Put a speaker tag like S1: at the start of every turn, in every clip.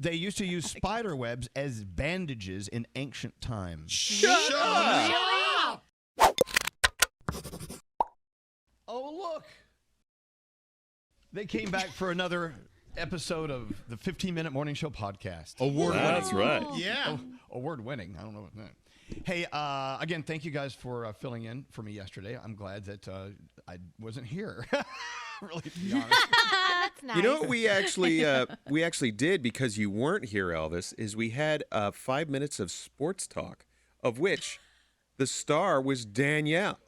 S1: They used to use spider webs as bandages in ancient times.
S2: Shut up!
S1: Oh, look. They came back for another episode of the 15-Minute Morning Show podcast.
S2: Award-winning.
S3: That's right.
S2: Yeah.
S1: Award-winning. I don't know what that. Hey, again, thank you guys for filling in for me yesterday. I'm glad that I wasn't here. Really, to be honest.
S4: That's nice.
S3: You know what we actually did because you weren't here, Elvis, is we had 5 minutes of sports talk, of which the star was Danielle.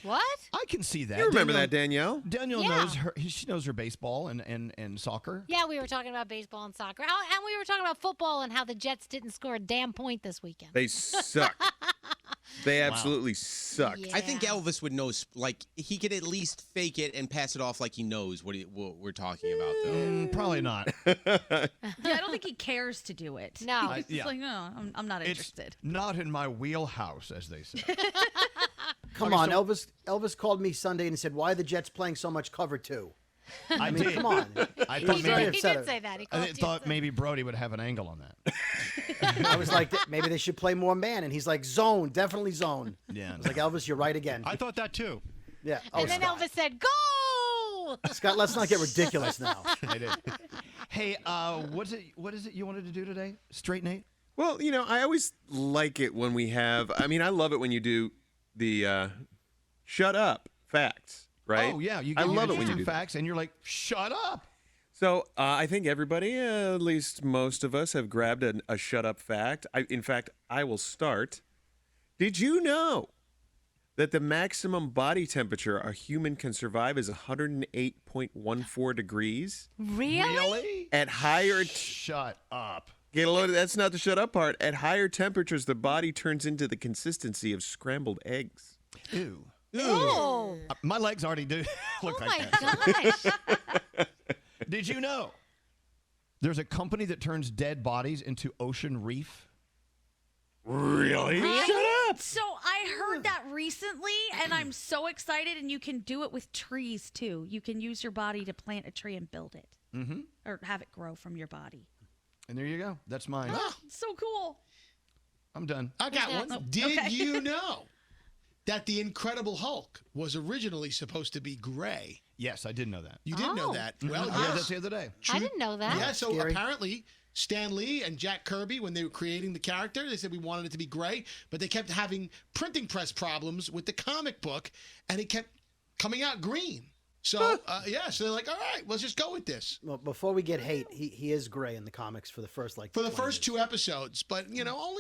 S4: What?
S1: I can see that.
S3: You remember that, Danielle?
S1: Danielle knows her. She knows her baseball and soccer.
S4: Yeah, we were talking about baseball and soccer. And we were talking about football and how the Jets didn't score a damn point this weekend.
S3: They suck. They absolutely suck.
S4: Yeah.
S5: I think Elvis would know, like, he could at least fake it and pass it off like he knows what we're talking about, though.
S1: Probably not.
S6: Yeah, I don't think he cares to do it.
S4: No.
S6: He's just like, no, I'm not interested.
S1: It's not in my wheelhouse, as they say.
S7: Come on, Elvis called me Sunday and said, "Why are the Jets playing so much cover 2?" I mean,
S1: did.
S7: come on.
S1: I thought
S4: He
S1: maybe
S4: did say that. He called
S1: I
S4: you
S1: thought
S4: Sunday.
S1: maybe Brody would have an angle on that.
S7: I was like, maybe they should play more man, and he's like, zone, definitely zone.
S1: Yeah.
S7: I was like, Elvis, you're right again.
S2: I thought that too.
S7: Yeah.
S4: And then
S7: Scott.
S4: Elvis said, "Go!"
S7: Scott, let's not get ridiculous now.
S1: I did. Hey, what is it you wanted to do today? Straight Nate?
S3: Well, you know, I always like it when we have, I love it when you do the shut up facts, right?
S1: Oh, yeah.
S3: I love it when you
S1: do
S3: do that.
S1: facts, and you're like, shut up.
S3: So I think everybody, at least most of us, have grabbed a shut up fact. In fact, I will start. Did you know that the maximum body temperature a human can survive is 108.14 degrees?
S4: Really?
S3: At higher...
S1: Shut up.
S3: Get a load of, that's not the shut up part. At higher temperatures, the body turns into the consistency of scrambled eggs.
S1: Ew.
S4: Oh.
S1: My legs already do look
S4: Oh,
S1: like
S4: my
S1: that.
S4: gosh.
S1: Did you know there's a company that turns dead bodies into ocean reef?
S3: Really?
S4: Shut
S6: up. So I heard that recently, and I'm so excited. And you can do it with trees too. You can use your body to plant a tree and build it, or have it grow from your body.
S1: And there you go. That's mine.
S6: Oh, so cool.
S1: I'm done.
S2: I got one.
S6: Oh,
S2: Did
S6: okay.
S2: you know that the Incredible Hulk was originally supposed to be gray?
S1: Yes, I did know that.
S2: You did know that. Well,
S1: I read
S2: yes.
S1: that the other day.
S4: I didn't know that.
S2: Yeah, so
S7: Scary.
S2: apparently Stan Lee and Jack Kirby, when they were creating the character, they said we wanted it to be gray, but they kept having printing press problems with the comic book, and it kept coming out green. So, so they're like, all right, let's just go with this.
S7: Well, before we get hate, he is gray in the comics for the first,
S2: For the
S7: 20
S2: first
S7: years.
S2: 2 episodes, but, only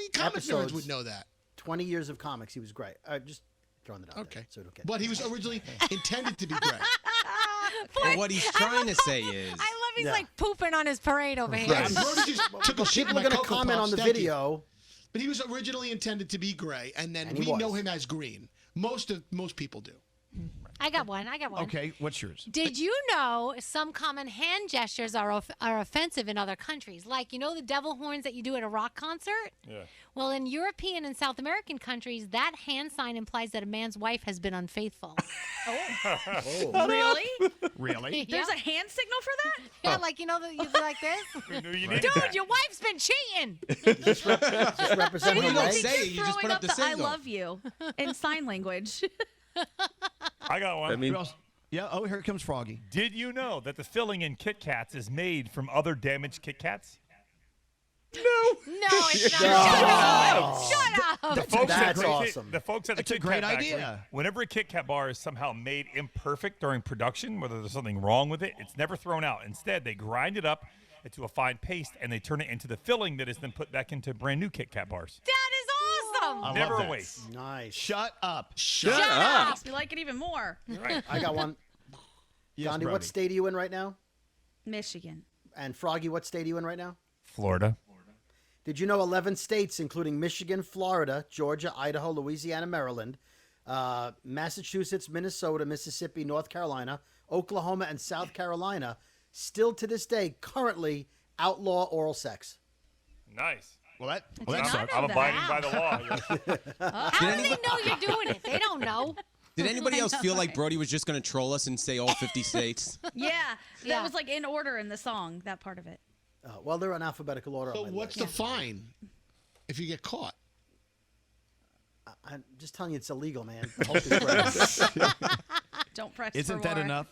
S2: comic nerds
S7: Episodes.
S2: would know that.
S7: 20 years of comics, he was gray. Just throwing it out
S2: Okay.
S7: there. So don't get
S2: But he was originally intended to be gray.
S5: But what he's trying to say is...
S4: I love he's
S7: Yeah.
S4: like pooping on his parade over here.
S2: And Brody just took a shit in
S7: People
S2: my
S7: are going to
S2: Cocoa
S7: comment
S2: Puffs,
S7: on the
S2: thank you.
S7: video.
S2: But he was originally intended to be gray, and then
S7: And he
S2: we know
S7: was.
S2: him as green. Most people do.
S4: I got one.
S1: Okay, what's yours?
S4: Did you know some common hand gestures are offensive in other countries? Like, the devil horns that you do at a rock concert?
S3: Yeah.
S4: Well, in European and South American countries, that hand sign implies that a man's wife has been unfaithful.
S6: Really?
S1: Really?
S6: There's a hand signal for that?
S4: Yeah, like, you do like this? Dude, your wife's been cheating.
S7: Just represent
S5: Well,
S7: her
S5: you don't
S7: right.
S5: say it, you just
S6: Throwing
S5: put up the
S6: I
S5: signal.
S6: love you in sign language.
S8: I got one.
S3: I mean,
S1: Who else? Yeah, oh, here comes Froggy.
S8: Did you know that the filling in Kit Kats is made from other damaged Kit Kats?
S4: No, it's not. Shut up.
S8: The folks
S7: That's
S8: at
S7: awesome.
S8: The folks at the
S1: That's a
S8: Kit
S1: great
S8: Kat factory,
S1: idea.
S8: whenever a Kit Kat bar is somehow made imperfect during production, whether there's something wrong with it, it's never thrown out. Instead, they grind it up into a fine paste and they turn it into the filling that is then put back into brand new Kit Kat bars.
S4: That is awesome.
S1: I
S8: Never
S1: love
S8: a
S1: that.
S8: waste.
S7: Nice.
S1: Shut up.
S3: shut up.
S6: Makes me like it even more.
S8: Right.
S7: I got one.
S1: Yes,
S7: Gandhi,
S1: Brody.
S7: what state are you in right now?
S6: Michigan.
S7: And Froggy, what state are you in right now?
S8: Florida.
S7: Did you know 11 states, including Michigan, Florida, Georgia, Idaho, Louisiana, Maryland, Massachusetts, Minnesota, Mississippi, North Carolina, Oklahoma, and South Carolina, still to this day currently outlaw oral sex?
S8: Nice.
S1: Well, that
S6: did
S1: sucks.
S6: not know
S8: I'm
S6: that.
S8: abiding by the law. Yes.
S4: How do they know you're doing it? They don't know.
S5: Did anybody else feel like Brody was just going to troll us and say all 50 states?
S6: Yeah,
S4: Yeah.
S6: that was like in order in the song, that part of it.
S7: Well, they're in alphabetical order.
S2: So
S7: on my
S2: what's
S7: list.
S2: the fine if you get caught?
S7: I'm just telling you, it's illegal, man. The hope is great.
S6: Don't press
S1: Isn't
S6: for
S1: that
S6: more.
S1: enough?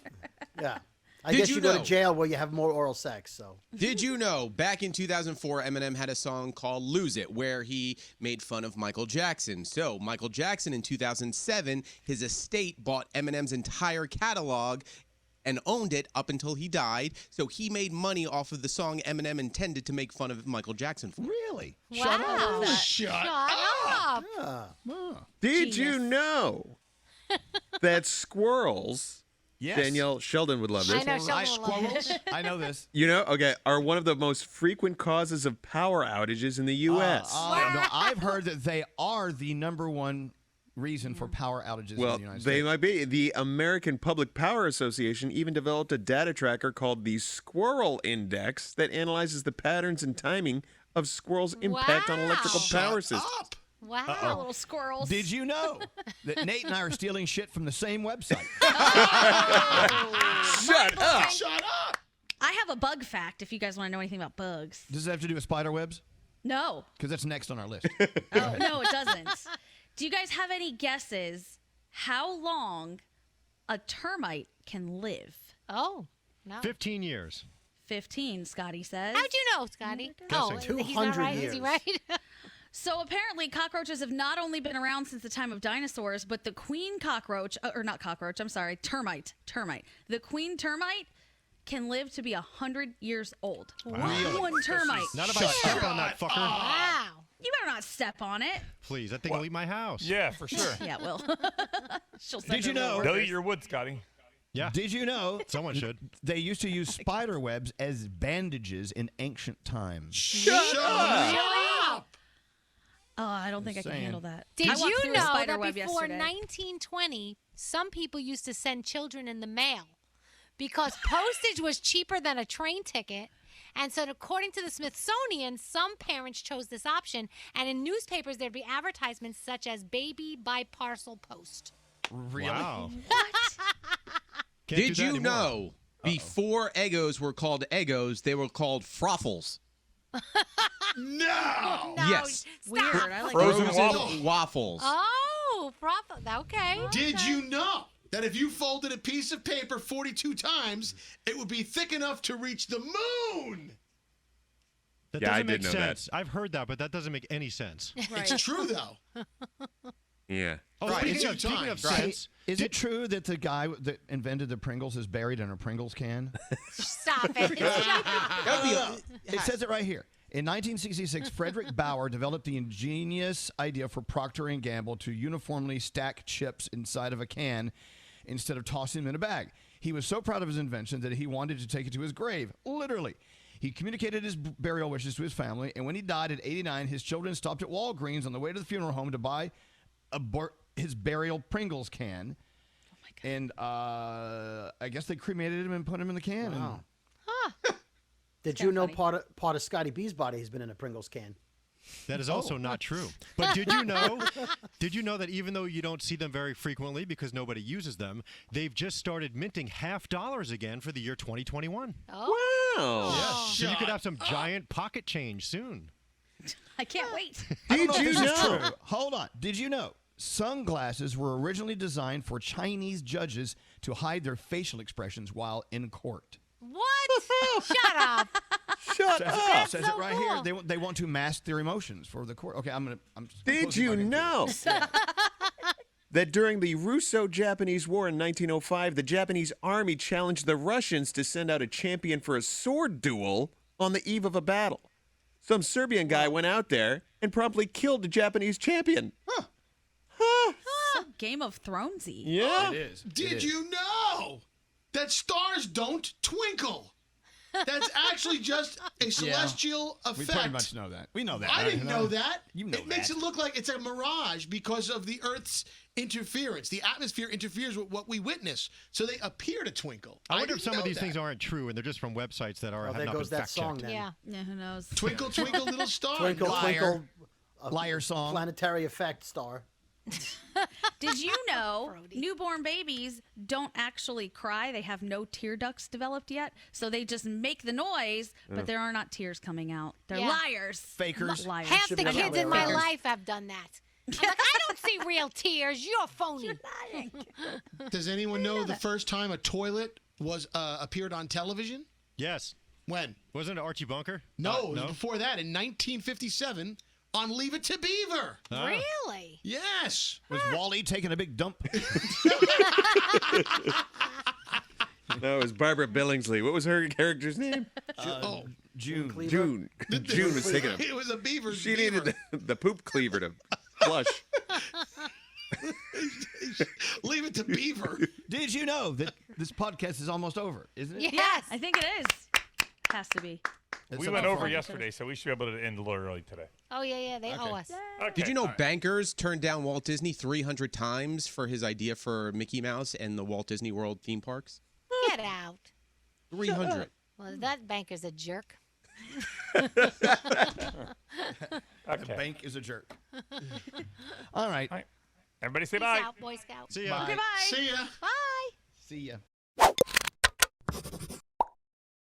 S7: Yeah. I
S5: Did
S7: guess
S5: you
S7: you go
S5: know-
S7: to jail where you have more oral sex. So
S5: Did you know back in 2004, Eminem had a song called Lose It, where he made fun of Michael Jackson. So, Michael Jackson in 2007, his estate bought Eminem's entire catalog and owned it up until he died. So, he made money off of the song Eminem intended to make fun of Michael Jackson for.
S1: Really?
S4: Wow.
S2: Shut
S4: up.
S3: Did you know that squirrels,
S1: Yes.
S3: Danielle Sheldon would love this,
S4: I know Sheldon will love it.
S1: I know this.
S3: you know, okay, are one of the most frequent causes of power outages in the U.S.
S1: No, I've heard that they are the number one reason for power outages in
S3: Well,
S1: the United
S3: they
S1: States.
S3: might be. The American Public Power Association even developed a data tracker called the Squirrel Index that analyzes the patterns and timing of squirrels' impact on electrical
S4: Wow.
S3: power systems.
S4: Wow.
S6: Little squirrels.
S1: Did you know that Nate and I are stealing shit from the same website?
S3: Shut up!
S2: Shut up!
S6: I have a bug fact if you guys want to know anything about bugs.
S1: Does it have to do with spider webs?
S6: No.
S1: Because that's next on our list.
S6: Oh, no, it doesn't. Do you guys have any guesses how long a termite can live?
S4: Oh, no.
S9: 15 years.
S6: 15, Scotty says.
S4: How'd you know, Scotty?
S9: Guessing.
S4: He's not
S7: 200
S4: right. Is he
S7: years.
S4: right?
S6: So apparently cockroaches have not only been around since the time of dinosaurs, but the queen cockroach, or not cockroach, I'm sorry, termite. The queen termite can live to be 100 years old. One termite.
S9: Not if I step on that fucker.
S4: Wow.
S6: You better not step on it.
S9: Please, that thing will eat my house.
S8: Yeah, for sure.
S6: Yeah, it will. She'll send
S1: Did you
S6: her little
S1: know-
S8: They'll
S6: workers.
S8: eat your wood, Scotty.
S9: Yeah.
S1: Did you know
S9: Someone should.
S1: they used to use spider webs as bandages in ancient times?
S2: Shut up!
S6: Oh, I don't think I can
S1: saying.
S6: handle that.
S4: Did
S6: I walked
S4: you
S6: through a
S4: know
S6: spider
S4: that
S6: web
S4: before
S6: yesterday.
S4: 1920, some people used to send children in the mail because postage was cheaper than a train ticket? And so, according to the Smithsonian, some parents chose this option. And in newspapers, there'd be advertisements such as "Baby by Parcel Post."
S1: Really?
S9: Wow.
S5: Did
S9: Can't do that
S5: you
S9: anymore.
S5: know before Eggos were called Eggos, they were called Froffles?
S2: No!
S4: No,
S5: Yes.
S6: Weird.
S4: stop.
S6: I like
S8: Frozen
S6: that.
S8: waffles.
S5: waffles.
S4: Oh, okay.
S2: Did you know that if you folded a piece of paper 42 times, it would be thick enough to reach the moon?
S9: That
S3: Yeah, I
S9: doesn't make
S3: did know that.
S9: sense. I've heard that, but that doesn't make any sense.
S6: Right.
S2: It's true, though.
S3: Yeah.
S9: Oh,
S2: Right.
S9: speaking of
S2: Right.
S9: sense,
S1: Is it true that the guy that invented the Pringles is buried in a Pringles can?
S4: Stop it.
S1: It says it right here. In 1966, Frederick Bauer developed the ingenious idea for Procter & Gamble to uniformly stack chips inside of a can instead of tossing them in a bag. He was so proud of his invention that he wanted to take it to his grave, literally. He communicated his burial wishes to his family, and when he died at 89, his children stopped at Walgreens on the way to the funeral home to buy his burial Pringles can. Oh my God. And I guess they cremated him and put him in the can.
S7: Wow.
S1: And
S7: Did you know part of Scotty B's body has been in a Pringles can?
S9: that is also not true. But did you know that even though you don't see them very frequently because nobody uses them, they've just started minting $50 again for the year 2021.
S4: Oh.
S3: Wow.
S9: Yes. So you could have some giant pocket change soon.
S6: I can't wait.
S1: I don't
S3: Did
S1: know
S3: you
S1: if this is
S3: know?
S1: true. Hold on. Did you know sunglasses were originally designed for Chinese judges to hide their facial expressions while in court?
S4: What? Shut up.
S3: Shut up.
S1: It says
S4: so
S1: it right
S4: cool.
S1: here. They want to mask their emotions for the court. Okay, I'm
S3: Did
S1: closing
S3: you
S1: my computer.
S3: know that during the Russo-Japanese War in 1905, the Japanese army challenged the Russians to send out a champion for a sword duel on the eve of a battle? Some Serbian guy went out there and promptly killed the Japanese champion.
S6: So Game of Thronesy.
S3: Yeah.
S1: It is.
S2: Did you know that stars don't twinkle? That's actually just a celestial
S1: We
S2: effect.
S1: pretty much know that. We know that.
S2: I
S1: right?
S2: didn't know that.
S1: You know
S2: it makes
S1: that.
S2: it look like it's a mirage because of the Earth's interference. The atmosphere interferes with what we witness, so they appear to twinkle.
S9: I wonder if
S2: didn't
S9: some of
S2: know
S9: these
S2: that.
S9: things aren't true and they're just from websites that are
S7: Well,
S9: have
S7: there
S9: not
S7: goes
S9: been
S7: that
S9: fact
S7: song
S9: checked.
S7: then.
S4: Yeah.
S6: Yeah, who knows?
S2: Twinkle, twinkle, little star.
S7: Twinkle,
S1: Liar.
S7: twinkle,
S1: Liar song.
S7: planetary effect star.
S6: Did you know newborn babies don't actually cry? They have no tear ducts developed yet. So they just make the noise, but there are not tears coming out. They're liars.
S1: Fakers.
S6: Liars.
S4: Half the
S7: Should be
S4: kids in my
S7: fakers.
S4: life have done that. I'm like, I don't see real tears. You're phony.
S2: Does anyone know the first time a toilet was appeared on television?
S9: Yes.
S2: When?
S9: Wasn't it Archie Bunker?
S2: No, it was before that, in 1957, on Leave It to Beaver.
S4: Really?
S2: Yes.
S1: Was Wally taking a big dump?
S3: No, it was Barbara Billingsley. What was her character's name?
S1: June.
S3: June. June was taking a.
S2: It was a beaver.
S3: She needed the poop cleaver to flush.
S2: Leave It to Beaver.
S1: Did you know that this podcast is almost over, isn't it?
S4: Yes.
S6: I think it is. Has to be.
S1: It's
S8: We
S1: about
S8: went over
S1: fun.
S8: yesterday, so we should be able to end a little early today.
S4: Oh, yeah, they owe us.
S8: Okay,
S5: Did you know
S8: all right.
S5: bankers turned down Walt Disney 300 times for his idea for Mickey Mouse and the Walt Disney World theme parks?
S4: Get out.
S5: 300.
S4: Well, that banker's a jerk.
S1: The
S8: Okay.
S1: bank is a jerk. All right.
S8: All right. Everybody say
S4: Peace
S8: bye.
S4: out, Boy Scout.
S9: See ya.
S1: Bye.
S6: Goodbye.
S2: See ya.
S4: Bye.
S1: See ya.